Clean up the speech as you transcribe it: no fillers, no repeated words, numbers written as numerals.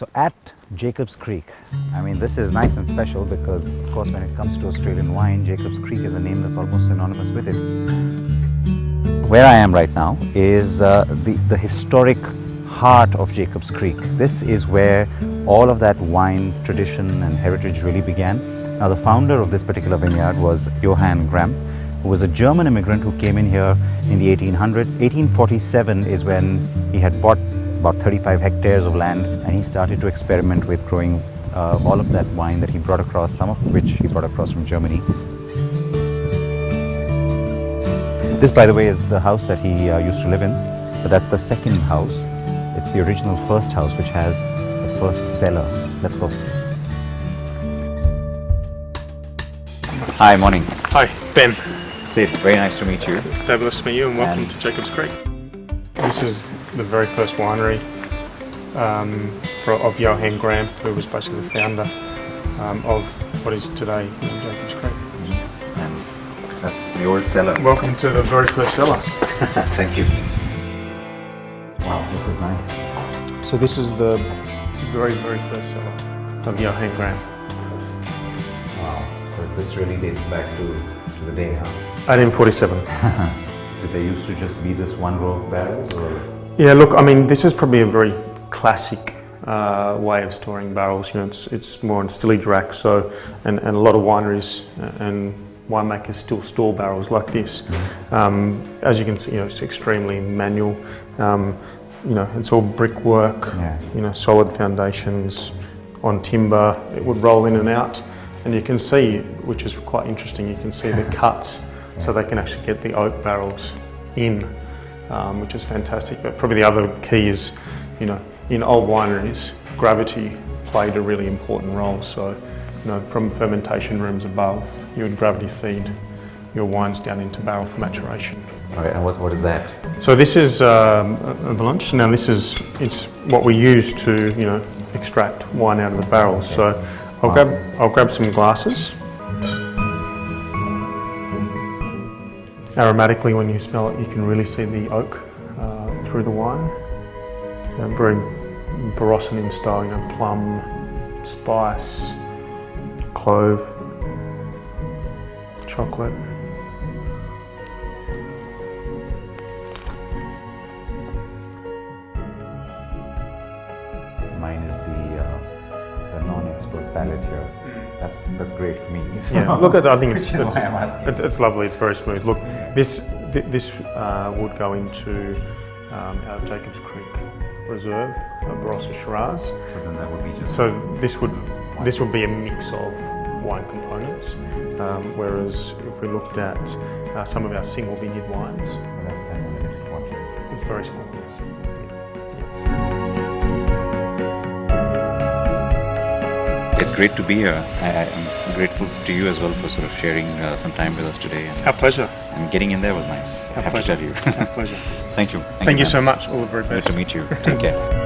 So at Jacob's Creek, I mean, this is nice and special because, of course, when it comes to Australian wine, Jacob's Creek is a name that's almost synonymous with it. Where I am right now is the historic heart of Jacob's Creek. This is where all of that wine tradition and heritage really began. Now, the founder of this particular vineyard was Johann Gramp, who was a German immigrant who came in here in the 1800s. 1847 is when he had bought about 35 hectares of land, and he started to experiment with growing all of that wine that he brought across, some of which he brought across from Germany. This, by the way, is the house that he used to live in, but that's the second house. It's the original first house, which has the first cellar. Let's go. Hi, morning. Hi, Ben. Sid, very nice to meet you. Fabulous to meet you, and welcome to Jacob's Creek. This is the very first winery of Johann Gramp, who was basically the founder of what is today Jacob's Creek. And that's the old cellar. Welcome to the very first cellar. Thank you. Wow, this is nice. So this is the very first cellar of Johann Gramp. Wow, so this really dates back to the day, huh? 1847. Did they used to just be this one row of barrels? Or? Yeah, look, I mean, this is probably a very classic way of storing barrels. You know, it's more on stillage racks, so and a lot of wineries and winemakers still store barrels like this. As you can see, you know, it's extremely manual. You know, it's all brickwork. Yeah. You know, solid foundations on timber. It would roll in and out, and you can see, which is quite interesting. You can see the cuts, so they can actually get the oak barrels in. Which is fantastic, but probably the other key is, you know, in old wineries, gravity played a really important role. So, you know, from fermentation rooms above, you would gravity feed your wines down into barrel for maturation. All right, and what is that? So this is avalanche. Now it's what we use to, you know, extract wine out of the barrels. So I'll grab some glasses. Aromatically, when you smell it, you can really see the oak through the wine. Very Barossa in style, you know, plum, spice, clove, chocolate. Mine is the non-expert palate here. That's great for me. So Yeah, look, I think it's lovely. It's very smooth. Look, this would go into our Jacob's Creek Reserve, Barossa Shiraz. So then that would be just. So this would be a mix of wine components. Whereas if we looked at some of our single vineyard wines, That's that one. it's very small. Yes. It's great to be here. I'm grateful to you as well for sort of sharing some time with us today. Our pleasure. And getting in there was nice. Our Happy pleasure. to tell you. Our pleasure. Thank you. Thank you so man. much. All the very Nice best. to meet you. Take care.